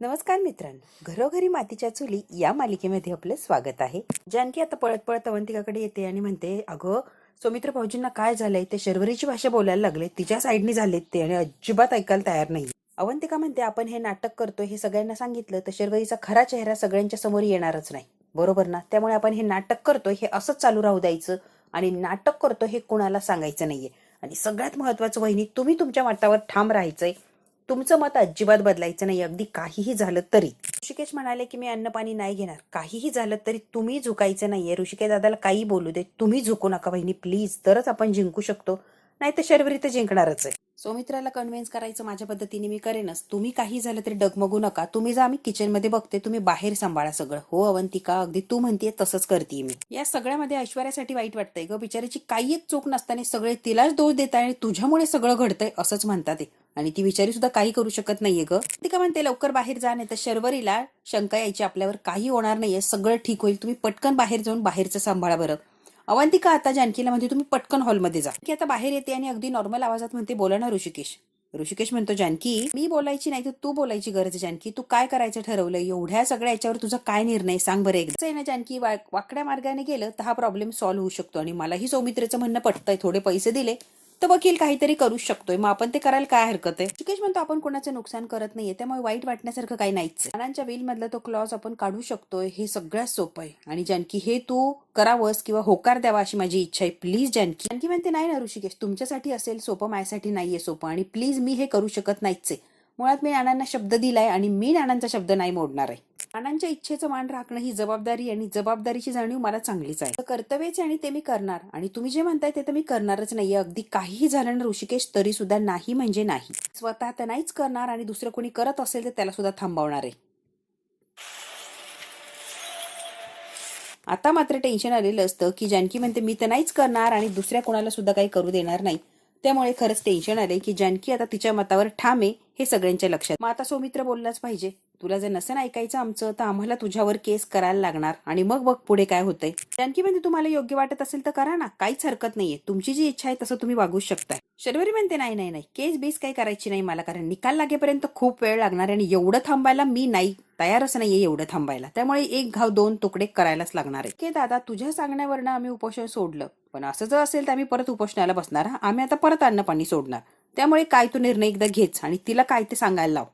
नमस्कार मित्रांनो, घरोघरी मातीच्या चुली या मालिकेमध्ये आपलं स्वागत आहे. जानकी आता पळत पळत अवंतिकाकडे येते आणि म्हणते, अगं सौमित्र भाऊजींना काय झालंय, ते शर्वरीची भाषा बोलायला लागले, तिच्या साईडनी झालेत ते आणि अजिबात ऐकायला तयार नाही. अवंतिका म्हणते, आपण हे नाटक करतोय हे सगळ्यांना सांगितलं तर शर्वरीचा खरा चेहरा सगळ्यांच्या समोर येणारच नाही, बरोबर ना? त्यामुळे आपण हे नाटक करतोय हे असंच चालू राहू द्यायचं आणि नाटक करतोय हे कुणाला सांगायचं नाहीये. आणि सगळ्यात महत्वाचं वहिनी, तुम्ही तुमच्या मतावर ठाम राहायचंय. तुमचं मत अजिबात बदलायचं नाही, अगदी काहीही झालं तरी. ऋषिकेश म्हणाले की मी अन्न पाणी नाही घेणार, काहीही झालं तरी तुम्ही झुकायचं नाहीये. ऋषिकेश दादाला काही बोलू दे, तुम्ही झुकू नका बहिणी प्लीज, तरच आपण जिंकू शकतो, नाही तर शर्वरी तर जिंकणारच आहे. सौमित्राला कन्व्हिन्स करायचं माझ्या पद्धतीने मी करेनच, तुम्ही काही झालं तरी डगमगू नका, तुम्ही जा, मी किचन मध्ये बघते, तुम्ही बाहेर सांभाळा सगळं. हो अवंतिका, अगदी तू म्हणतीये तसंच करते मी. या सगळ्यामध्ये ऐश्वर्यासाठी वाईट वाटतंय ग, बिचारीची काही एक चूक नसताना सगळे तिलाच दोष देताय आणि तुझ्यामुळे सगळं घडतंय असंच म्हणतात ते. आणि ती बिचारी सुद्धा काही करू शकत नाहीये ग. ती का म्हणते लवकर बाहेर जा, नाही तर शर्वरीला शंका यायची आपल्यावर, काही होणार नाहीये, सगळं ठीक होईल, तुम्ही पटकन बाहेर जाऊन बाहेरचं सांभाळा बरं. अवंतिका आता जानकीला म्हणते तुम्ही पटकन हॉलमध्ये जा. की आता बाहेर येते आणि अगदी नॉर्मल आवाजात म्हणते, बोला ना ऋषिकेश. ऋषिकेश म्हणतो, जानकी मी बोलायची नाही तर तू बोलायची गरज आहे. जानकी तू काय करायचं ठरवलं, एवढ्या सगळ्या याच्यावर तुझा काय निर्णय सांग बरं एकदा. आहे ना जानकी, वाकड्या मार्गाने गेलं तर हा प्रॉब्लेम सॉल्व्ह होऊ शकतो आणि मलाही सौमित्रेचं म्हणणं पटतंय, थोडे पैसे दिले तर वकील काहीतरी करू शकतोय, मग आपण ते करायला काय हरकत आहे. ऋषिकेश म्हणतो, आपण कोणाचं नुकसान करत नाहीये, त्यामुळे वाईट वाटण्यासारखं काही नाहीच. नानांच्या विल मधला तो क्लॉज आपण काढू शकतोय, हे सगळ्यात सोपं आहे. आणि जानकी हे तू करावंस किंवा होकार द्यावा अशी माझी इच्छा आहे, प्लीज जानकी. जानकी म्हणते, नाही ना ऋषिकेश, तुमच्यासाठी असेल सोपं, माझ्यासाठी नाहीये सोपं, आणि प्लीज मी हे करू शकत नाहीच आहे. मुळात मी नानांना शब्द दिलाय आणि मी नानांचा शब्द नाही मोडणार आहे. नानांच्या इच्छेचं मान राखणं ही जबाबदारी, आणि जबाबदारीची जाणीव मला चांगलीच आहे, कर्तव्यच आणि ते मी करणार. आणि तुम्ही जे म्हणताय ते तर मी करणारच नाहीये, अगदी काहीही झालं ना ऋषिकेश तरी सुद्धा नाही म्हणजे नाही. स्वतः तर नाहीच करणार आणि दुसरं कोणी करत असेल तर त्याला सुद्धा थांबवणार आहे. आता मात्र टेन्शन आलेलं असतं की जानकी म्हणते मी तर नाहीच करणार आणि दुसऱ्या कोणाला सुद्धा काही करू देणार नाही. त्यामुळे खरंच टेन्शन आलंय की जानकी आता तिच्या मतावर ठाम आहे हे सगळ्यांच्या लक्षात. मग आता सौमित्र बोललाच पाहिजे, तुला जर नसेल ऐकायचं आमचं तर आम्हाला तुझ्यावर केस करायला लागणार आणि मग बघ पुढे काय होतंय. जानकी म्हणते तुम्हाला योग्य वाटत असेल तर करा ना, काहीच हरकत नाहीये, तुमची जी इच्छा आहे तसं तुम्ही वागू शकताय. शर्वरी म्हणते नाही नाही नाही, केस बीस काही करायची नाही मला, कारण निकाल लागेपर्यंत खूप वेळ लागणार आणि एवढं थांबायला मी नाही तयारच नाहीये, एवढं थांबायला, त्यामुळे एक घाव दोन तुकडे करायलाच लागणार आहे. की दादा तुझ्या सांगण्यावरनं आम्ही उपोषण सोडलं, पण असं जर असेल तर आम्ही परत उपोषणाला बसणार, आम्ही आता परत अन्न पाणी सोडणार. त्यामुळे काय तू निर्णय एकदा घेच आणि तिला काय ते सांगायला लाव.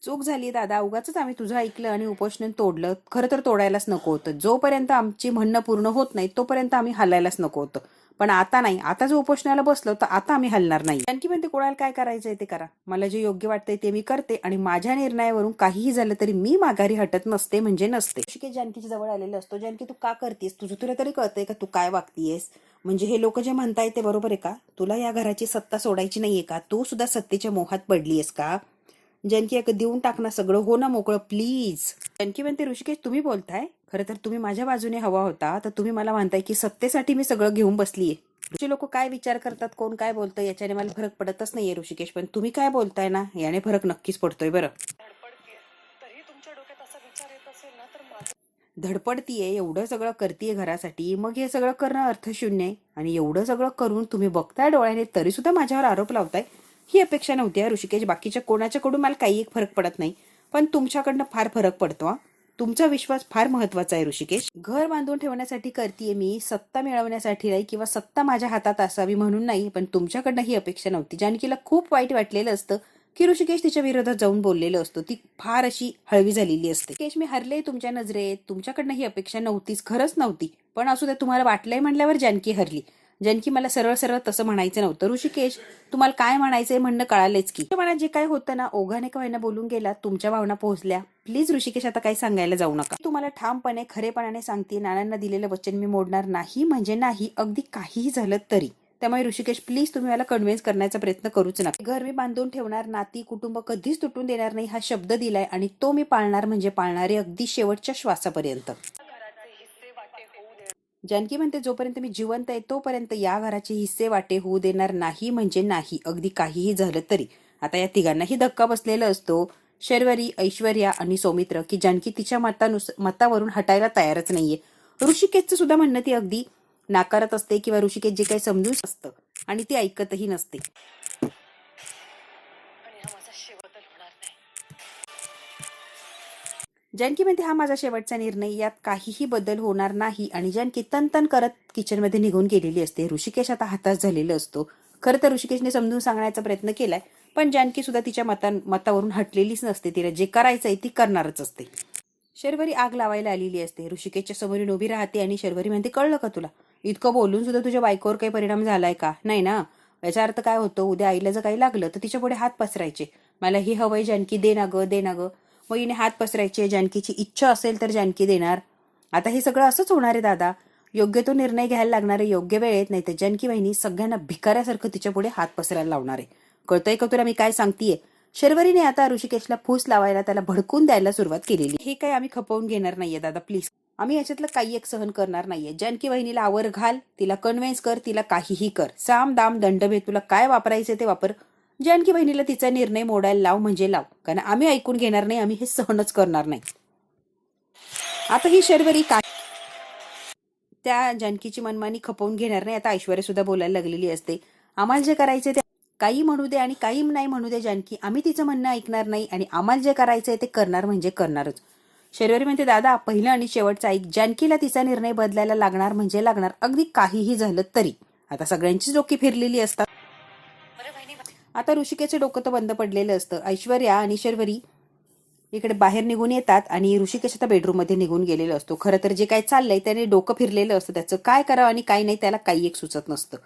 चूक झाली दादा, उगाच आम्ही तुझं ऐकलं आणि उपोषण तोडलं, खरं तर तोडायलाच नको होतं. जोपर्यंत आमची म्हणणं पूर्ण होत नाही तोपर्यंत आम्ही हलायलाच नको होतं, पण आता नाही, आता जो उपोषणाला बसलो तर आता आम्ही हलणार नाही. आणखी म्हणते कोणाला काय करायचंय ते करा, मला जे योग्य वाटतंय ते मी करते आणि माझ्या निर्णयावरून काहीही झालं तरी मी माघारी हटत नसते म्हणजे नसते. ऋषिकेश जानकीच्या जवळ आलेला असतो. जानकी तू का करतेस, तुझं तुला तरी कळतंय का तू काय वागतीयस, म्हणजे हे लोक जे म्हणताय ते बरोबर आहे का, तुला या घराची सत्ता सोडायची नाहीये का, तू सुद्धा सत्तेच्या मोहात पडलीयस का. जानकी एक देऊन टाक ना सगळं, हो ना मोकळं प्लीज. जानकी म्हणते ऋषिकेश तुम्ही बोलताय, खरं तर तुम्ही माझ्या बाजूने हवा होता, तर तुम्ही मला म्हणताय की सत्तेसाठी मी सगळं घेऊन बसलीये. ऋषी लोक काय विचार करतात, कोण काय बोलतं याच्याने मला फरक पडतच नाहीये ऋषिकेश, पण तुम्ही काय बोलताय ना याने फरक नक्कीच पडतोय बरं. धडपडतीये, एवढं सगळं करतीये घरासाठी, मग हे सगळं करणं अर्थशून्य आहे. आणि एवढं सगळं करून तुम्ही बघताय डोळ्याने तरी सुद्धा माझ्यावर आरोप लावताय, ही अपेक्षा नव्हती ऋषिकेश. बाकीच्या कोणाच्याकडून मला काही एक फरक पडत नाही, पण तुमच्याकडनं फार फरक पडतो. तुमचा विश्वास फार महत्वाचा आहे ऋषिकेश. घर बांधून ठेवण्यासाठी करतीये मी, सत्ता मिळवण्यासाठी नाही किंवा सत्ता माझ्या हातात असावी म्हणून नाही, पण तुमच्याकडनं ही अपेक्षा नव्हती. जानकीला खूप वाईट वाटलेलं असतं की ऋषिकेश तिच्या विरोधात जाऊन बोललेलं असतो, ती फार अशी हळवी झालेली असते. ऋषिकेश मी हरले तुमच्या नजरेत, तुमच्याकडनं ही अपेक्षा नव्हतीच, खरंच नव्हती, पण असू द्या, तुम्हाला वाटलंय म्हणल्यावर जानकी हरली. जानकी मला सरळ सरळ तसं म्हणायचं नव्हतं ऋषिकेश, तुम्हाला काय म्हणायचंय म्हणणं कळालेच की. मनात जे काय होतं ना ओघाने का व्हायना बोलून गेला, तुमच्या भावना पोहोचल्या. प्लीज ऋषिकेश आता काही सांगायला जाऊ नका. तुम्हाला ठामपणे खरेपणाने सांगते, नानांना दिलेलं वचन मी मोडणार नाही म्हणजे नाही, अगदी काहीही झालं तरी. त्यामुळे ऋषिकेश प्लीज तुम्ही मला कन्व्हिन्स करण्याचा प्रयत्न करूच नका. घर मी बांधून ठेवणार, नाती कुटुंब कधीच तुटून देणार नाही हा शब्द दिलाय आणि तो मी पाळणार म्हणजे पाळणारे अगदी शेवटच्या श्वासापर्यंत. जानकी म्हणते जोपर्यंत मी जिवंत आहे तोपर्यंत या घराचे हिस्से वाटे होऊ देणार नाही म्हणजे नाही, अगदी काहीही झालं तरी. आता या तिघांनाही धक्का बसलेला असतो, शर्वरी, ऐश्वर्या आणि सौमित्र, की जानकी तिच्या मतावरून हटायला तयारच नाहीये. ऋषिकेशचं सुद्धा म्हणणं ती अगदी नाकारत असते किंवा ऋषिकेश जे काही समजून असतं आणि ती ऐकतही नसते. जानकी म्हणते हा माझा शेवटचा निर्णय, यात काहीही बदल होणार नाही. आणि जानकी तन करत किचनमध्ये निघून गेलेली असते. ऋषिकेश आता हताश झालेला असतो. खरं तर ऋषिकेशने समजून सांगण्याचा प्रयत्न केलाय, पण जानकी सुद्धा तिच्या मतावरून हटलेलीच नसते. तिला जे करायचंय ती करणारच असते. शर्वरी आग लावायला आलेली असते. ऋषिकेशच्या समोरून उभी राहते आणि शर्वरी म्हणते, कळलं का तुला? इतकं बोलून सुद्धा तुझ्या बायकोवर काही परिणाम झालाय का? नाही ना. याचा अर्थ काय होतो? उद्या आईला जर काही लागलं तर तिच्या पुढे हात पसरायचे. मला ही हवंय जानकी, दे ना ग, दे ना ग. मग हिने हात पसरायचे. जानकीची इच्छा असेल तर जानकी देणार. आता हे सगळं असंच होणार आहे दादा. योग्य तो निर्णय घ्यायला लागणार आहे योग्य वेळेत, नाही तर जानकी बहिणी सगळ्यांना भिकाऱ्यासारखं तिच्या पुढे हात पसरायला लावणार आहे. कळतंय का तुला मी काय सांगतेय? शर्वरीने आता ऋषिकेशला फूस लावायला, त्याला भडकून द्यायला सुरुवात केलेली. हे काही आम्ही खपवून घेणार नाहीये दादा, प्लीज. आम्ही याच्यातलं काही एक सहन करणार नाहीये. जानकी वहिनीला आवर घाल, तिला कन्व्हिन्स कर, तिला काहीही कर. साम दाम दंडभेद, तुला काय वापरायचं ते वापर. जानकी बहिणीला तिचा निर्णय मोडायला लाव म्हणजे लाव, कारण आम्ही ऐकून घेणार नाही. आम्ही हे सहनच करणार नाही. आता ही शर्वरी काय त्या जानकीची मनमानी खपवून घेणार नाही. आता ऐश्वर्या सुद्धा बोलायला लागलेली असते. आम्हाला जे करायचे ते काही म्हणू दे आणि काही नाही म्हणू दे जानकी, आम्ही तिचं म्हणणं ऐकणार नाही आणि आम्हाला जे करायचंय ते करणार म्हणजे करणारच. शर्वरी म्हणते, दादा पहिलं आणि शेवटचं ऐक. जानकीला तिचा निर्णय बदलायला लागणार म्हणजे लागणार, अगदी काहीही झालं तरी. आता सगळ्यांचीच डोकी फिरलेली असतात. आता ऋषिकेचं डोकं तर बंद पडलेलं असतं. ऐश्वर्या आणि शर्वरी इकडे बाहेर निघून येतात आणि ऋषिकेश आता बेडरूम मध्ये निघून गेलेला असतो. खरं तर जे काय चाललंय त्याने डोकं फिरलेलं असतं. त्याचं काय करावं आणि काय नाही त्याला काही एक सुचत नसतं.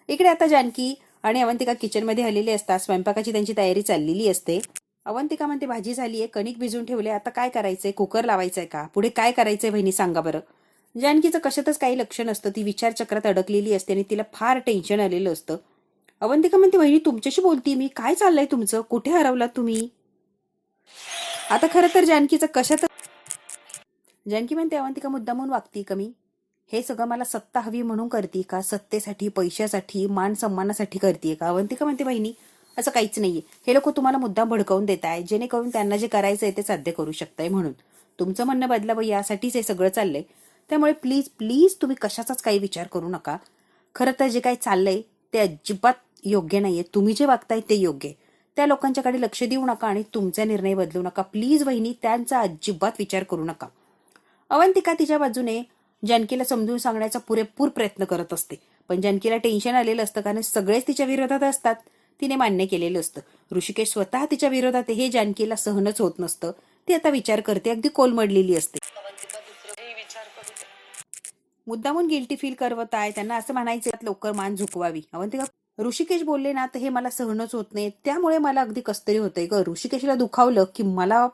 इकडे आता जानकी आणि अवंतिका किचनमध्ये आलेली असतात. स्वयंपाकाची त्यांची तयारी चाललेली असते. अवंतिका म्हणते, भाजी झालीये, कणिक भिजून ठेवले, आता काय करायचंय? कुकर लावायचंय का? पुढे काय करायचंय बहिणी सांगा बरं. जानकीचं कशातच काही लक्ष नसतं. ती विचारचक्रात अडकलेली असते आणि तिला फार टेन्शन आलेलं असतं. अवंतिका म्हणते, बहिणी तुमच्याशी बोलती मी, काय चाललंय तुमचं? कुठे हरवलात तुम्ही? आता खरं तर जानकीचं कशात जानकी म्हणते, अवंतिका मुद्दामून वागती कमी. हे सगळं मला सत्ता हवी म्हणून करते का? सत्तेसाठी, पैशासाठी, मान सन्मानासाठी करते का? अवंतिका म्हणते, बहिणी असं काहीच नाहीये. हे लोक तुम्हाला मुद्दाम भडकवून देत आहे, जेणेकरून त्यांना जे करायचंय ते साध्य करू शकताय म्हणून. तुमचं म्हणणं बदलावं यासाठीच हे सगळं चाललंय. त्यामुळे प्लीज प्लीज तुम्ही कशाचाच काही विचार करू नका. खरं तर जे काही चाललंय ते अजिबात योग्य नाहीये. तुम्ही जे वागताय ते योग्य आहे. त्या लोकांच्याकडे लक्ष देऊ नका आणि तुमचा निर्णय बदलू नका. प्लीज वहिनी, त्यांचा अजिबात विचार करू नका. अवंतिका तिच्या बाजूने जानकीला समजून सांगण्याचा पुरेपूर प्रयत्न करत असते. पण जानकीला टेन्शन आलेलं असतं, कारण सगळेच तिच्या विरोधात असतात. तिने मान्य केलेलं असतं. ऋषिकेश स्वतः तिच्या विरोधात हे जानकीला सहनच होत नसतं. ती आता विचार करते, अगदी कोलमडलेली असते. मुद्दामून गिल्टी फील करवत आहे. त्यांना असं म्हणायचं लवकर मान झुकवावी. अवंतिका, ऋषिकेश बोलले ना तर हे मला सहनच होत नाही, त्यामुळे मला अगदी कसतरी होतंय ग. ऋषिकेशला दुखावलं की मला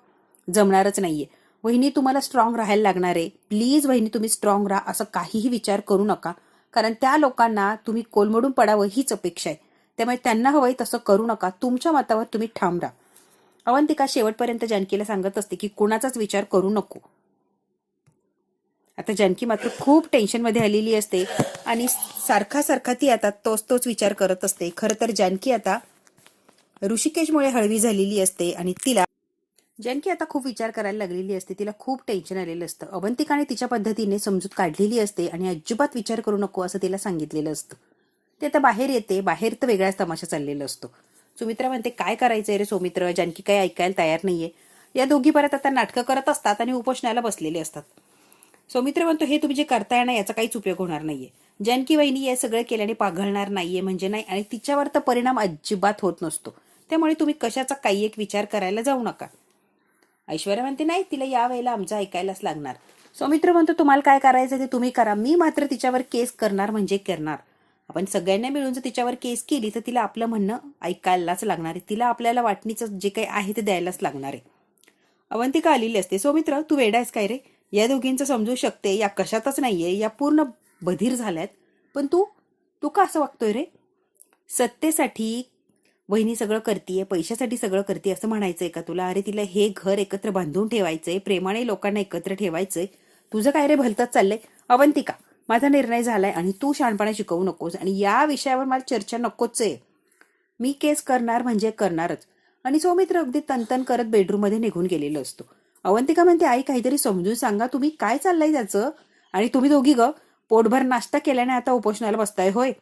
जमणारच नाहीये. वहिनी तुम्हाला स्ट्रॉंग राहायला लागणार आहे. प्लीज वहिनी तुम्ही स्ट्रॉंग राहा. असं काहीही विचार करू नका, कारण त्या लोकांना तुम्ही कोलमडून पडावं हीच अपेक्षा आहे. त्यामुळे त्यांना हवंय तसं करू नका. तुमच्या मतावर तुम्ही ठाम राहा. अवंतिका शेवटपर्यंत जानकीला सांगत असते की कोणाचाच विचार करू नको. आता जानकी मात्र खूप टेन्शनमध्ये आलेली असते आणि सारखा ती आता तोच विचार करत असते. खरं तर जानकी आता ऋषिकेशमुळे हळवी झालेली असते आणि जानकी आता खूप विचार करायला लागलेली असते. तिला खूप टेन्शन आलेलं असतं. अवंतिकाने तिच्या पद्धतीने समजूत काढलेली असते आणि अजिबात विचार करू नको असं तिला सांगितलेलं असतं. ते आता बाहेर येते. बाहेर तर वेगळाच तमाशा चाललेला असतो. सुमित्रा म्हणते, काय करायचंय रे सौमित्र? जानकी काही ऐकायला तयार नाहीये. या दोघी परत आता नाटकं करत असतात आणि उपोषणाला बसलेले असतात. सौमित्र म्हणतो, हे तुम्ही जे करताय ना याचा काहीच उपयोग होणार नाहीये. जानकी वहिनी हे सगळं केल्याने पाघळणार नाहीये म्हणजे नाही, आणि तिच्यावर तर परिणाम अजिबात होत नसतो. त्यामुळे तुम्ही कशाचा काही एक विचार करायला जाऊ नका. ऐश्वर्या म्हणते, नाही तिला या वेळेला आमचं ऐकायलाच लागणार. सौमित्र म्हणतो, तुम्हाला काय करायचं ते तुम्ही करा, मी मात्र तिच्यावर केस करणार म्हणजे करणार. आपण सगळ्यांना मिळून जर तिच्यावर केस केली तर तिला आपलं म्हणणं ऐकायलाच लागणार आहे. तिला आपल्याला वाटणीचं जे काही आहे ते द्यायलाच लागणार आहे. अवंतिका आलेली असते. सौमित्र तू वेडायस काय रे? या दोघींचं समजू शकते, या कशातच नाहीये, या पूर्ण बधीर झाल्यात. पण तू तू का असं वागतोय रे? सत्तेसाठी वहिनी सगळं करतीये, पैशासाठी सगळं करते असं म्हणायचंय का तुला? अरे तिला हे घर एकत्र बांधून ठेवायचंय, प्रेमाने लोकांना एकत्र ठेवायचंय. तुझं काय रे भलतंच चाललंय? अवंतिका, माझा निर्णय झालाय आणि तू शहाणपणा शिकवू नकोस आणि या विषयावर मला चर्चा नकोच आहे. मी केस करणार म्हणजे करणारच. आणि सौमित्र अगदी तनतन करत बेडरूम मध्ये निघून गेलेलो असतो. अवंतिका म्हणते, आई काहीतरी समजून सांगा, तुम्ही काय चाललंय त्याचं? आणि तुम्ही दोघी ग पोटभर नाश्ता केल्याने आता उपोषणाला बसताय होय?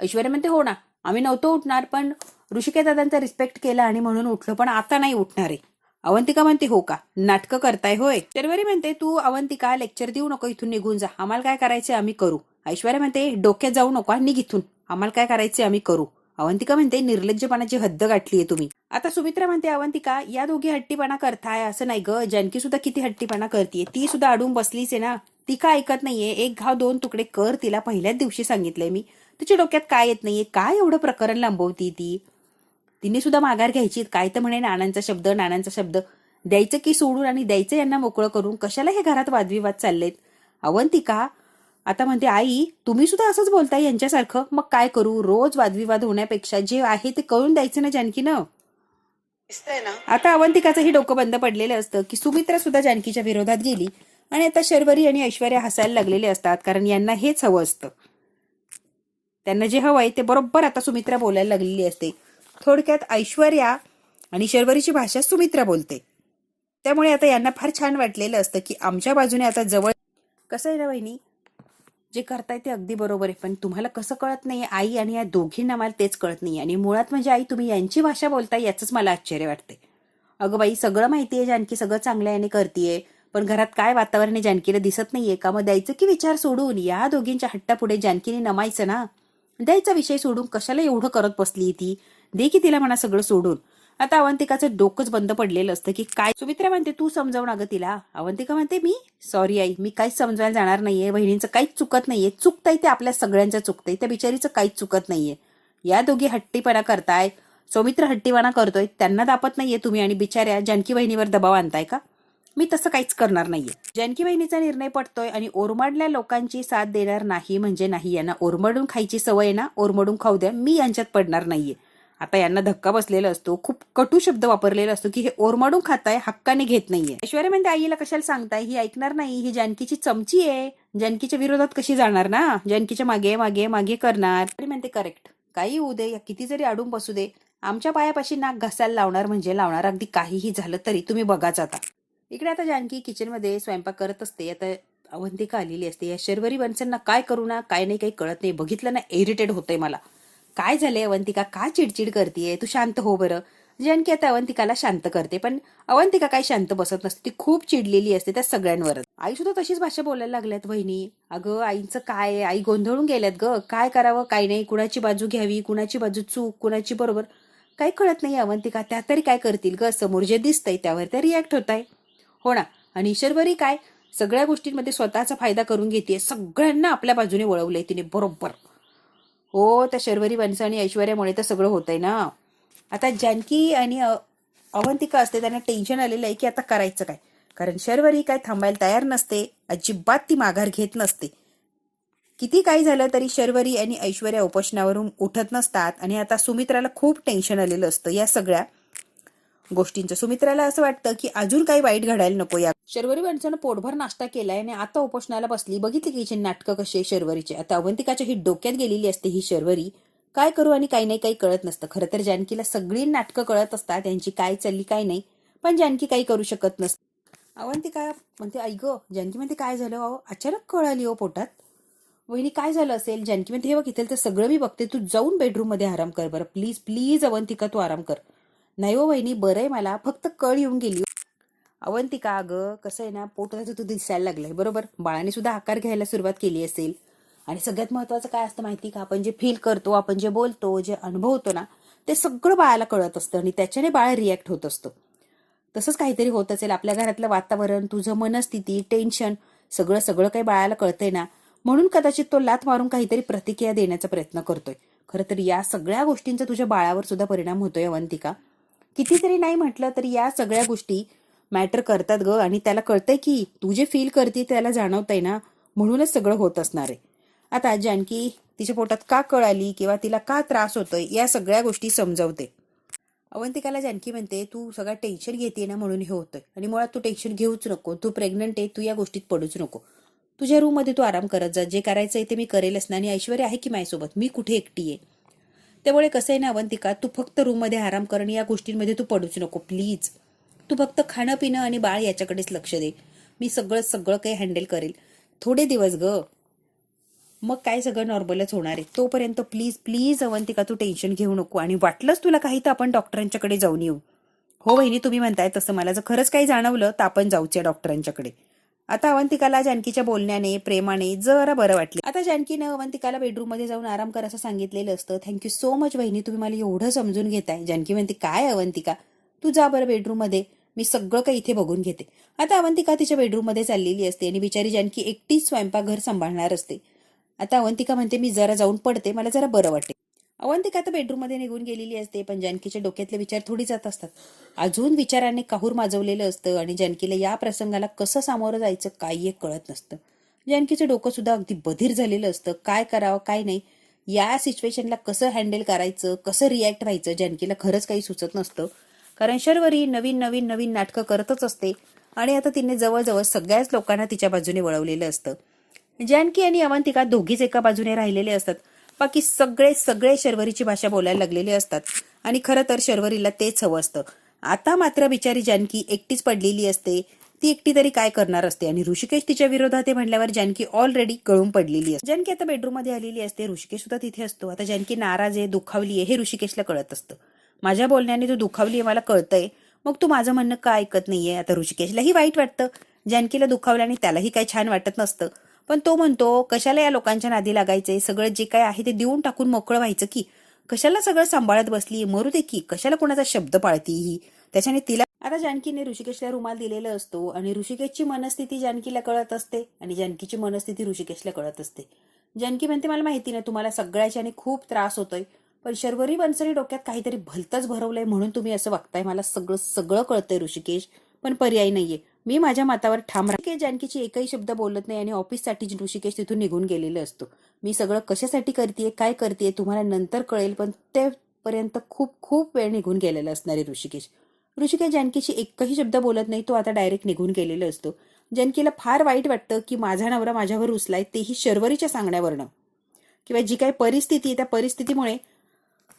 ऐश्वर्या म्हणते, हो ना, आम्ही नव्हतो उठणार, पण ऋषिकेश दादांचा रिस्पेक्ट केला आणि म्हणून उठलो, पण आता नाही उठणार आहे. अवंतिका म्हणते हो का, नाटकं करताय होय. शर्वरी म्हणते तू अवंतिका लेक्चर देऊ नको, इथून निघून जा, आम्हाला काय करायचे आम्ही करू. ऐश्वर्या म्हणते डोक्यात जाऊ नको, निघ इथून, आम्हाला काय करायचे आम्ही करू. अवंतिका म्हणते निर्लज्जपणाची हद्द गाठलीये तुम्ही. आता सुमित्रा म्हणते अवंतिका या दोघी हट्टीपणा करताय असं नाही ग, जानकी सुद्धा किती हट्टीपणा करतीये, ती सुद्धा अडून बसलीच आहे ना, ती का ऐकत नाहीये. एक घाव दोन तुकडे कर, तिला पहिल्याच दिवशी सांगितलंय मी. तिच्या डोक्यात काय येत नाहीये, काय एवढं प्रकरण लांबवती ती. तिने सुद्धा माघार घ्यायची, काय तर म्हणे नानांचा शब्द द्यायचं की सोडून आणि द्यायचं यांना मोकळं करून. कशाला हे घरात वादविवाद चाललेत. अवंतिका आता म्हणते आई तुम्ही सुद्धा असंच बोलताय यांच्यासारखं, मग काय करू. रोज वादविवाद होण्यापेक्षा जे आहे ते कळून द्यायचं ना जानकीनं. आता अवंतिकाचंही डोकं बंद पडलेलं असतं की सुमित्रा सुद्धा जानकीच्या विरोधात गेली आणि आता शर्वरी आणि ऐश्वर्या हसायला लागलेले असतात, कारण यांना हेच हवं असतं. त्यांना जे हवंय ते बरोबर आता सुमित्रा बोलायला लागलेली असते. थोडक्यात ऐश्वर्या आणि शर्वरीची भाषा सुमित्रा बोलते. त्यामुळे आता यांना फार छान वाटलेलं असतं की आमच्या बाजूने आता जवळ. कसं आहे ना बहिणी, जे करताय ते अगदी बरोबर आहे, पण तुम्हाला कसं कळत नाही आई, आणि या दोघींना मला तेच कळत नाही. आणि मुळात म्हणजे आई तुम्ही यांची भाषा बोलताय याच मला आश्चर्य वाटते. अगं बाई सगळं माहितीये जानकी, सगळं चांगल्या याने करतीये, पण घरात काय वातावरण आहे जानकीला दिसत नाहीये का. मग द्यायचं की विचार सोडून या दोघींच्या हट्टापुढे जानकीने नमायचं ना. द्यायचा विषय सोडून कशाला एवढं करत बसली ती. दे की तिला म्हणा सगळं सोडून. आता अवंतिकाचं डोकंच बंद पडलेलं असतं की काय. सुमित्रा म्हणते तू समजावून अगं तिला. अवंतिका म्हणते मी सॉरी आई, मी काहीच समजायला जाणार नाहीये. बहिणींचं काहीच चुकत नाहीये, चुकतंय ते आपल्या सगळ्यांचं चुकतंय, त्या बिचारीचं काहीच चुकत नाहीये. या दोघी हट्टीपणा करताय, सौमित्र हट्टीपणा करतोय, त्यांना दापत नाहीये तुम्ही आणि बिचाऱ्या जानकी बहिणीवर दबाव आणताय का. मी तसं काहीच करणार नाहीये. जानकी बहिणीचा निर्णय पटतोय आणि ओरमाडल्या लोकांची साथ देणार नाही म्हणजे नाही. यांना ओरमडून खायची सवय ना, ओरमडून खाऊ द्या, मी यांच्यात पडणार नाहीये. आता यांना धक्का बसलेला असतो, खूप कटू शब्द वापरलेला असतो की हे ओरमाडून खाताय, हक्काने घेत नाहीये. ऐश्वर्या म्हणते आईला कशाला सांगताय, ही ऐकणार नाही, ही जानकीची चमची आहे, जानकीच्या विरोधात कशी जाणार ना, जानकीच्या मागे मागे मागे करणार. तरी म्हणते करेक्ट, काही होऊ दे, किती जरी अडून बसू दे, आमच्या पायापाशी नाक घासायला लावणार म्हणजे लावणार, अगदी काहीही झालं तरी तुम्ही बघाच. आता इकडे आता जानकी किचनमध्ये स्वयंपाक करत असते. आता अवंतिका आलेली असते. या शर्वरी वंशांना काय करू ना काय नाही काही कळत नाही. बघितलं ना इरिटेट होतंय मला. काय झालंय अवंतिका, का चिडचिड करतेय, तू शांत हो बरं. जानकी आता अवंतिकाला शांत करते, पण अवंतिका काही शांत बसत नसते, ती खूप चिडलेली असते त्या सगळ्यांवरच. आई सुद्धा तशीच भाषा बोलायला लागल्यात वहिनी. अगं आईचं काय, आई गोंधळून गेल्यात ग, काय करावं काय नाही, कुणाची बाजू घ्यावी, कुणाची बाजू चूक, कुणाची बरोबर, काही कळत नाही अवंतिका. त्या तरी काय करतील ग, समोर जे दिसतंय त्यावर त्या रिॲक्ट होत आहे. हो ना. आणि शर्वरी काय सगळ्या गोष्टींमध्ये स्वतःचा फायदा करून घेते, सगळ्यांना आपल्या बाजूने वळवलंय तिने बरोबर. हो, त्या शर्वरी वंश आणि ऐश्वर्यामुळे तर सगळं होतंय ना. आता जानकी आणि अवंतिका असते, त्यांना टेन्शन आलेलं आहे की आता करायचं काय. कारण शर्वरी काय थांबायला तयार नसते, अजिबात ती माघार घेत नसते. किती काही झालं तरी शर्वरी आणि ऐश्वर्या उपोषणावरून उठत नसतात. आणि आता सुमित्राला खूप टेन्शन आलेलं असतं या सगळ्या गोष्टींचं. सुमित्राला असं वाटतं की अजून काही वाईट घडायला नको. या शर्वरी वंशानं पोटभर नाश्ता केलाय आणि आता उपोषणाला बसली. बघितली की नाटकं कशी आहे शर्वरीचे. आता अवंतिकाच्या ही डोक्यात गेलेली असते ही शर्वरी. काय करू आणि काही नाही काही कळत नसतं. खरं तर जानकीला सगळी नाटकं कळत असतात, त्यांची काय चालली काय नाही, पण जानकी काही करू शकत नसते. अवंतिका म्हणते आई गो, जानकी म्हणते काय झालं अहो, अचानक कळाली हो पोटात. वहिनी काय झालं असेल. जानकी म्हणते हे बघ इथे तर सगळं मी बघते, तू जाऊन बेडरूम मध्ये आराम कर बरं, प्लीज प्लीज अवंतिका तू आराम कर. नाही हो वहिनी बरं आहे मला, फक्त कळ येऊन गेली. अवंतिका अगं कसं आहे ना, पोटाचं तू दिसायला लागलंय बरोबर, बाळाने सुद्धा आकार घ्यायला सुरुवात केली असेल. आणि सगळ्यात महत्वाचं काय असतं माहिती का, आपण जे फील करतो, आपण जे बोलतो, जे अनुभवतो ना, ते सगळं बाळाला कळत असतं आणि त्याच्याने बाळ रिॲक्ट होत असतं. तसंच काहीतरी होत असेल आपल्या घरातलं वातावरण, तुझं मनस्थिती, टेन्शन, सगळं सगळं काही बाळाला कळतंय ना, म्हणून कदाचित तो लाथ मारून काहीतरी प्रतिक्रिया देण्याचा प्रयत्न करतोय. खरं तर या सगळ्या गोष्टींचा तुझ्या बाळावर सुद्धा परिणाम होतोय अवंतिका. कितीतरी नाही म्हटलं तरी या सगळ्या गोष्टी मॅटर करतात ग. आणि त्याला कळतंय की तू जे फील करते त्याला जाणवतंय ना, म्हणूनच सगळं होत असणार आहे. आता जानकी तिच्या पोटात का कळ आली किंवा तिला का त्रास होतोय या सगळ्या गोष्टी समजावते. अवंतिकाला जानकी म्हणते तू सगळं टेन्शन घेते ना म्हणून हे होतंय, आणि मुळात तू टेन्शन घेऊच नको, तू प्रेग्नंट आहे, तू या गोष्टीत पडूच नको. तुझ्या रूम मध्ये तू आराम करत जा, जे करायचंय ते मी करेलच ना, आणि ऐश्वर्या आहे की माझ्यासोबत, मी कुठे एकटी आहे. त्यामुळे कसं आहे ना अवंतिका, तू फक्त रूम मध्ये आराम कर आणि या गोष्टींमध्ये तू पडूच नको प्लीज. तू फक्त खाणं पिणं आणि बाळ याच्याकडेच लक्ष दे, मी सगळं सगळं काही हँडल करेल. थोडे दिवस ग, मग काय सगळं नॉर्मलच होणार आहे. तोपर्यंत प्लीज प्लीज अवंतिका तू टेन्शन घेऊ नको, आणि वाटलंच तुला काही तर आपण डॉक्टरांच्याकडे जाऊन येऊ. हो वहिनी, तुम्ही म्हणताय तसं मला जर खरंच काही जाणवलं तर आपण जाऊच या डॉक्टरांच्याकडे. आता अवंतिकाला जानकीच्या बोलण्याने प्रेमाने जरा बरं वाटले. आता जानकीनं अवंतिकाला बेडरूम मध्ये जाऊन आराम कर असं सांगितलेलं असतं. थँक्यू सो मच वहिनी, तुम्ही मला एवढं समजून घेताय. जानकी म्हणते काय अवंतिका, तू जा बरं बेडरूम मध्ये, मी सगळं काही इथे बघून घेते. आता अवंतिका तिच्या बेडरूम मध्ये चाललेली असते आणि बिचारी जानकी एकटीच स्वयंपाकघर सांभाळणार असते. आता अवंतिका म्हणते मी जरा जाऊन पडते, मला जरा बरं वाटते. अवंतिका तर बेडरूम मध्ये निघून गेलेली असते, पण जानकीच्या डोक्यातले विचार थोडी जात असतात. अजून विचारांनी काहूर माजवलेलं असतं आणि जानकीला या प्रसंगाला कसं सामोरं जायचं काही एक कळत नसतं. जानकीचं डोकं सुद्धा अगदी बधीर झालेलं असतं. काय करावं काय नाही, या सिच्युएशनला कसं हँडल करायचं, कसं रिॲक्ट व्हायचं जानकीला खरंच काही सुचत नसतं. कारण शर्वरी नवीन नवीन नवीन नाटकं करतच असते आणि आता तिने जवळजवळ सगळ्याच लोकांना तिच्या बाजूने वळवलेलं असतं. जानकी आणि अवंतिका दोघीच एका बाजूने राहिलेले असतात. बाकी सगळे सगळे शर्वरीची भाषा बोलायला लागलेले असतात आणि खरं तर शर्वरीला तेच हवं असतं. आता मात्र बिचारी जानकी एकटीच पडलेली असते. ती एकटी तरी काय करणार असते आणि ऋषिकेश तिच्या विरोधात आहे म्हटल्यावर जानकी ऑलरेडी गळून पडलेली असते. जानकी आता बेडरूम मध्ये आलेली असते. ऋषिकेश सुद्धा तिथे असतो. आता जानकी नाराज आहे, दुखावली आहे हे ऋषिकेशला कळत असतं. माझ्या बोलण्याने तू दुखावली आहे मला कळतंय, मग तू माझं म्हणणं का ऐकत नाहीये. आता ऋषिकेशलाही वाईट वाटतं, जानकीला दुखावल्याने त्यालाही काही छान वाटत नसतं. पण तो म्हणतो कशाला या लोकांच्या नादी लागायचे, सगळं जे काय आहे ते देऊन टाकून मोकळं व्हायचं की, कशाला सगळं सांभाळत बसली, मरू दे की, कशाला कोणाचा शब्द पाळती ही. त्याच्याने तिला आता जानकीने ऋषिकेशला रुमाल दिलेला असतो आणि ऋषिकेशची मनस्थिती जानकीला कळत असते आणि जानकीची मनस्थिती ऋषिकेशला कळत असते. जानकी म्हणते मला माहिती नाही तुम्हाला सगळ्याच्याने खूप त्रास होतोय, पण शर्वरी बनसरी डोक्यात काहीतरी भलतंच भरवलंय म्हणून तुम्ही असं वागताय. मला सगळं सगळं कळतंय ऋषिकेश, पण पर्याय नाहीये. मी माझ्या मतावर ठाम राहते. जानकीची एकही शब्द बोलत नाही आणि ऑफिससाठी ऋषिकेश तिथून निघून गेलेलं असतो. मी सगळं कशासाठी करतेय काय करतेय तुम्हाला नंतर कळेल, पण तेपर्यंत खूप खूप वेळ निघून गेलेला असणार आहे ऋषिकेश. ऋषिकेश जानकीची एकही शब्द बोलत नाही, तो आता डायरेक्ट निघून गेलेला असतो. जानकीला फार वाईट वाटतं की माझा नवरा माझ्यावर रुसलाय, तेही शर्वरीच्या सांगण्यावरनं किंवा जी काही परिस्थिती आहे त्या परिस्थितीमुळे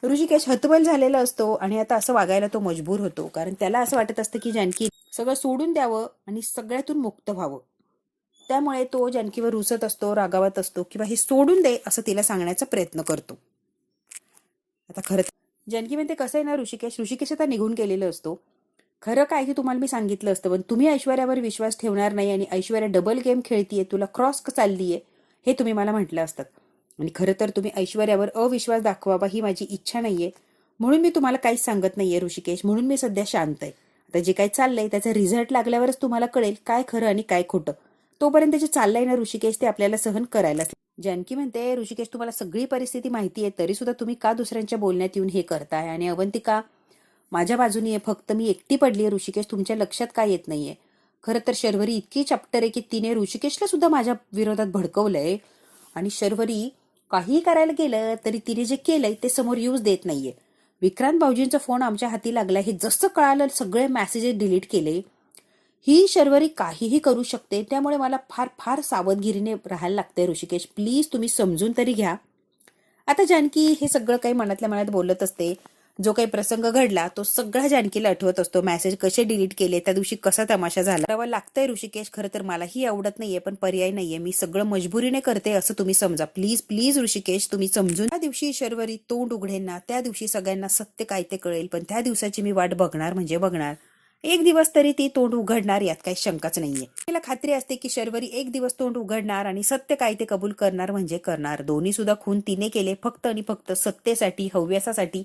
ऋषिकेश हतबल झालेला असतो आणि आता असं वागायला तो मजबूर होतो. कारण त्याला असं वाटत असतं की जानकी सगळं सोडून द्यावं आणि सगळ्यातून मुक्त व्हावं. त्यामुळे तो जानकीवर रुसत असतो, रागावत असतो किंवा हे सोडून दे असं तिला सांगण्याचा प्रयत्न करतो. आता खरं जानकी म्हणते कसं आहे ना ऋषिकेश आता निघून गेलेलं असतो. खरं काय की तुम्हाला मी सांगितलं असतं, पण तुम्ही ऐश्वर्यावर विश्वास ठेवणार नाही आणि ऐश्वर्या डबल गेम खेळतीये, तुला क्रॉस चाललीये हे तुम्ही मला म्हटलं असतं. आणि खरं तर तुम्ही ऐश्वर्यावर अविश्वास दाखवावा ही माझी इच्छा नाहीये, म्हणून मी तुम्हाला काहीच सांगत नाहीये ऋषिकेश. म्हणून मी सध्या शांत आहे. आता जे काही चाललंय त्याचा रिझल्ट लागल्यावरच तुम्हाला कळेल काय खरं आणि काय खोटं. तोपर्यंत जे चाललंय ना ऋषिकेश ते आपल्याला सहन करायलाच. जानकी म्हणते ऋषिकेश तुम्हाला सगळी परिस्थिती माहिती आहे, तरी सुद्धा तुम्ही का दुसऱ्यांच्या बोलण्यात येऊन हे करताय. आणि अवंतिका माझ्या बाजूनी आहे, फक्त मी एकटी पडलीये ऋषिकेश, तुमच्या लक्षात काय येत नाहीये. खरं तर शर्वरी इतकी चॅप्टर आहे की तिने ऋषिकेशला सुद्धा माझ्या विरोधात भडकवलंय आणि शर्वरी काही करायला गेलं तरी तिने जे केलंय ते समोर यूज देत नाहीये. विक्रांत भाऊजींचा फोन आमच्या हाती लागला हे जसं कळालं सगळे मेसेजेस डिलीट केले. ही शर्वरी काहीही करू शकते, त्यामुळे मला फार फार सावधगिरीने राहायला लागतंय ऋषिकेश, प्लीज तुम्ही समजून तरी घ्या. आता जानकी हे सगळं काही मनातल्या मनात बोलत असते. जो काही प्रसंग घडला तो सगळा जानकीला आठवत असतो. मेसेज कसे डिलीट केले, त्या दिवशी कसा तमाशा झाला. करावं लागतंय ऋषिकेश, खरं तर मलाही आवडत नाहीये पण पर्याय नाहीये. मी सगळं मजबुरीने करते असं तुम्ही समजा. प्लीज प्लीज ऋषिकेश तुम्ही समजून. त्या दिवशी शर्वरी तोंड उघडेन ना त्या दिवशी सगळ्यांना सत्य काय ते कळेल, पण त्या दिवसाची मी वाट बघणार म्हणजे बघणार. एक दिवस तरी ती तोंड उघडणार यात काही शंकाच नाहीये. तिला खात्री असते की शर्वरी एक दिवस तोंड उघडणार आणि सत्य काय ते कबूल करणार म्हणजे करणार. दोन्ही सुद्धा खून तिने केले फक्त आणि फक्त सत्तेसाठी, हव्यासासाठी.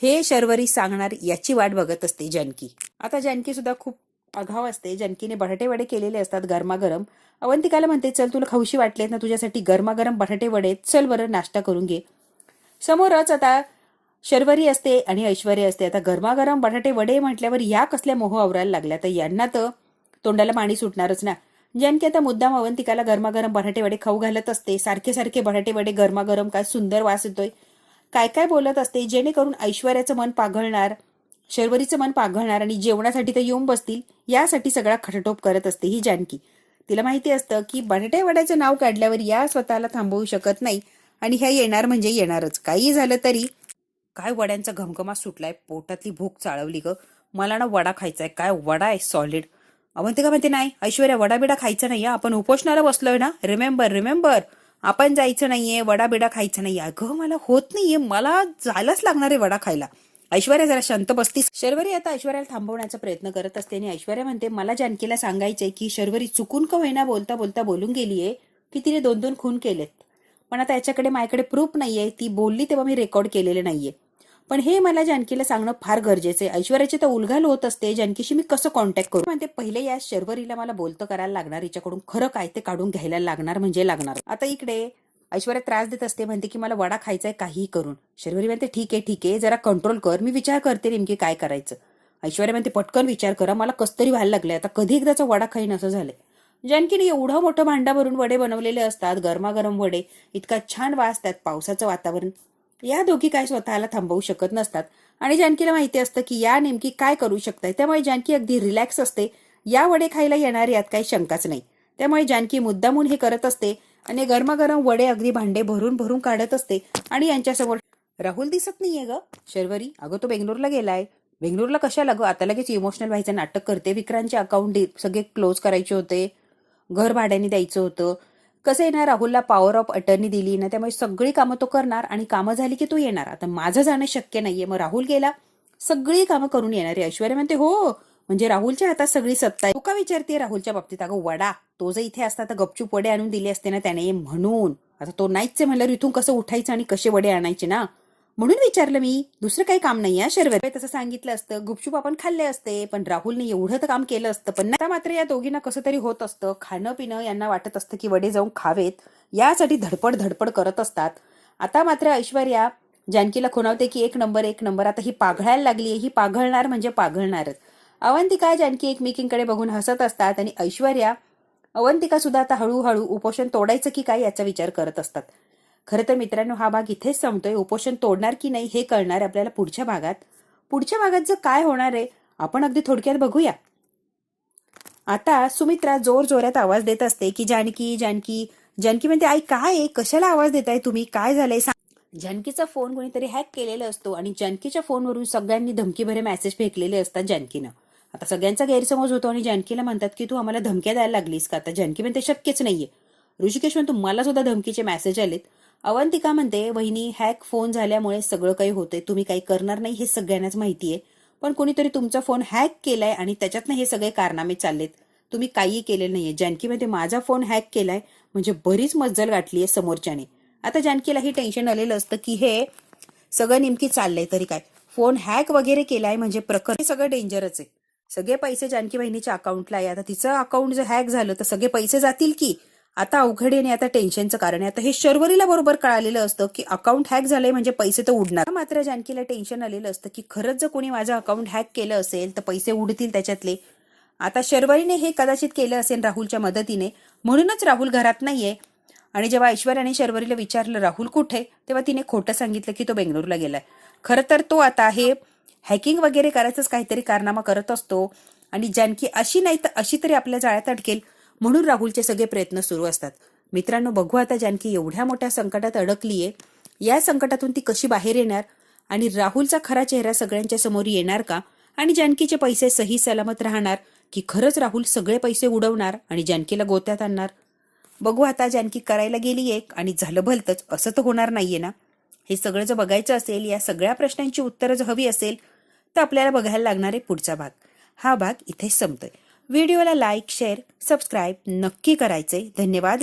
हे शर्वरी सांगणार याची वाट बघत असते जानकी. आता जानकी सुद्धा खूप आघाव असते. जानकीने बटाटे वडे केलेले असतात गरमागरम. अवंतिकाला म्हणते चल तुला खाऊशी वाटलेत ना तुझ्यासाठी गरमागरम बटाटे वडे, चल बरं नाश्ता करून घे. समोरच आता शर्वरी असते आणि ऐश्वर्या असते. आता गरमागरम बटाटे वडे म्हटल्यावर या कसल्या मोह आवरायला लागल्या, तर यांना तर तोंडाला पाणी सुटणारच ना. जानकी आता मुद्दाम अवंतिकाला गरमागरम बटाटे वडे खाऊ घालत असते. सारखे सारखे बटाटे वडे गरमागरम, काय सुंदर वास येतोय, काय काय बोलत असते जेणेकरून ऐश्वर्याचं मन पाघळणार, शर्वरीचं मन पाघळणार आणि जेवणासाठी तर येऊन बसतील यासाठी सगळा खटटोप करत असते ही जानकी. तिला माहिती असतं की बटाटे वड्याचं नाव काढल्यावर या स्वतःला थांबवू शकत नाही आणि ह्या येणार म्हणजे येणारच. काही झालं तरी काय वड्यांचा घमघमा सुटलाय, पोटातली भूक चाळवली ग. मला ना वडा खायचाय. काय वडा आहे सॉलिड. अवंतिका म्हणते नाही ऐश्वर्या वडा बिडा खायचा नाही, आपण उपोषणाला बसलोय ना, रिमेंबर रिमेंबर, आपण जायचं नाहीये, वडा बिडा खायचा नाहीये. अगं मला होत नाहीये, मला जायलाच लागणार आहे वडा खायला. ऐश्वर्या जरा शांत बसतीस. शर्वरी आता ऐश्वर्याला थांबवण्याचा प्रयत्न करत असते आणि ऐश्वर्या म्हणते मला जानकीला सांगायचंय की शर्वरी चुकून का होईना बोलता बोलता बोलून गेलीये की तिने 2-2 खून केलेत. पण आता याच्याकडे माझ्याकडे प्रूफ नाहीये, ती बोलली तेव्हा मी रेकॉर्ड केलेले नाहीये. पण हे मला जानकीला सांगणं फार गरजेचं आहे. ऐश्वर्याची तर उलघाल होत असते, जानकीशी मी कसं कॉन्टॅक्ट करू. म्हणते पहिले या शर्वरीला मला बोलतं करायला लागणार, हिच्याकडून खरं काय ते काढून घ्यायला लागणार म्हणजे लागणार. आता इकडे ऐश्वर्या त्रास देत असते, म्हणते की मला वडा खायचाय काहीही करून. शर्वरी म्हणते ठीक आहे जरा कंट्रोल कर, मी विचार करते नेमकी काय करायचं. ऐश्वर्या म्हणते पटकन विचार करा, मला कसतरी व्हायला लागले, आता कधी एकदाचा वडा खाईन असं झालंय. जानकीने एवढं मोठं भांडा भरून वडे बनवलेले असतात, गरमागरम वडे, इतका छान वास, त्यात पावसाचं वातावरण. या दोघी काय स्वतःला थांबवू शकत नसतात आणि जानकीला माहिती असतं की या नेमकी काय करू शकताय. त्यामुळे जानकी अगदी रिलॅक्स असते. या वडे खायला येणार यात काही शंकाच नाही. त्यामुळे जानकी मुद्दामून हे करत असते आणि गरमागरम वडे अगदी भांडे भरून भरून काढत असते. आणि यांच्यासमोर राहुल दिसत नाहीये ग. शर्वरी, अगं तो बेंगलोरला गेलाय. बेंगलोरला कशाला ग? आता लगेच इमोशनल व्हायचं नाटक करते. विक्रांतचे अकाउंट सगळे क्लोज करायचे होते, घर भाड्याने द्यायचं होतं. कसं आहे ना, राहुलला पॉवर ऑफ अटर्नी दिली ना, त्यामुळे सगळी कामं तो करणार आणि कामं झाली की तो येणार. आता माझं जाणं शक्य नाहीये, मग राहुल गेला सगळी कामं करून येणार आहे. ऐश्वर्या म्हणते हो, म्हणजे राहुलच्या हातात सगळी सत्ता आहे. तू का विचारते राहुलच्या बाबतीत? अगं वडा, तो जर इथे असता तर गपचूप वडे आणून दिले असते ना त्याने, म्हणून. आता तो नाहीच आहे म्हणल्यावर इथून कसं उठायचं आणि कसे वडे आणायचे ना, म्हणून विचारलं मी. दुसरं काही काम नाही आहे. शर्वरी तसं सांगितलं असतं, गुपचूप आपण खाल्ले असते, पण राहुलने एवढं तर काम केलं असतं. पण आता मात्र या दोघींना कसं तरी होत असतं. खाणं पिणं यांना वाटत असतं की वडे जाऊन खावेत, यासाठी धडपड धडपड करत असतात. आता मात्र ऐश्वर्या जानकीला खुणावते की एक नंबर आता ही पाघळायला लागली, ही पाघळणार म्हणजे पाघळणारच. अवंतिका जानकी एकमेकींकडे बघून हसत असतात आणि ऐश्वर्या अवंतिका सुद्धा आता हळूहळू उपोषण तोडायचं की काय याचा विचार करत असतात. खरं तर मित्रांनो, हा भाग इथेच संपतोय. उपोषण तोडणार की नाही हे कळणार आपल्याला पुढच्या भागात. पुढच्या भागात जर काय होणार आहे आपण अगदी थोडक्यात बघूया. आता सुमित्रा जोर जोरात आवाज देत असते की जानकी जानकी. जानकी म्हणते आई काय आहे, कशाला आवाज देताय तुम्ही, काय झालंय? जानकीचा फोन कोणीतरी हॅक केलेला असतो आणि जानकीच्या फोनवरून सगळ्यांनी धमकीभरे मेसेज फेकलेले असतात जानकीनं. आता सगळ्यांचा गैरसमज होतो आणि जानकीला म्हणतात की तू आम्हाला धमक्या द्यायला लागलीस का? आता जानकी म्हणते शक्यच नाहीये. ऋषिकेश म्हणतो मला सुद्धा धमकीचे मेसेज आलेत. अवंतिका म्हणते वहिनी हॅक फोन झाल्यामुळे सगळं काही होतंय, तुम्ही काही करणार नाही हे सगळ्यांनाच माहितीये, पण कोणीतरी तुमचा फोन हॅक केलाय आणि त्याच्यातनं हे सगळे कारनामे चाललेत, तुम्ही काही केलेलं नाहीये. जानकी म्हणते माझा फोन हॅक केलाय म्हणजे बरीच मज्जल गाठलीये समोरच्याने. आता जानकीलाही टेन्शन आलेलं असतं की हे सगळं नेमकी चाललंय तरी काय, फोन हॅक वगैरे केलाय म्हणजे प्रकरण सगळं डेंजरच आहे. सगळे पैसे जानकी बहिणीच्या अकाउंटला आहे. आता तिचं अकाउंट जर हॅक झालं तर सगळे पैसे जातील की. आता अवघड आहे, आता टेन्शनचं कारण आहे. आता हे शर्वरीला बरोबर कळालेलं असतं की अकाउंट हॅक झालंय म्हणजे पैसे तर उडणार. मात्र जानकीला टेन्शन आलेलं असतं की खरंच जर कोणी माझं अकाउंट हॅक केलं असेल तर पैसे उडतील त्याच्यातले. आता शर्वरीने हे कदाचित केलं असेल राहुलच्या मदतीने, म्हणूनच राहुल घरात नाहीये. आणि जेव्हा ऐश्वर्याने शर्वरीला विचारलं राहुल कुठे, तेव्हा तिने खोटं सांगितलं की तो बेंगलोरला गेलाय. खरं तर तो आता हे हॅकिंग वगैरे करायचंच काहीतरी कारनामा करत असतो आणि जानकी अशी नाही तर अशी तरी आपल्या जाळ्यात अडकेल म्हणून राहुलचे सगळे प्रयत्न सुरू असतात. मित्रांनो, बघू आता जानकी एवढ्या मोठ्या संकटात अडकलीये, या संकटातून ती कशी बाहेर येणार आणि राहुलचा खरा चेहरा सगळ्यांच्या समोर येणार का, आणि जानकीचे पैसे सही सलामत राहणार की खरंच राहुल सगळे पैसे उडवणार आणि जानकीला गोत्यात आणणार. बघू आता. जानकी करायला गेली एक आणि झालं भलतंच, असं तर होणार नाहीये ना. हे सगळं जर बघायचं असेल, या सगळ्या प्रश्नांची उत्तरं जर हवी असेल तर आपल्याला बघायला लागणार आहे पुढचा भाग. हा भाग इथेच संपतोय. व्हिडिओला लाईक शेअर सबस्क्राईब नक्की करायचे. धन्यवाद.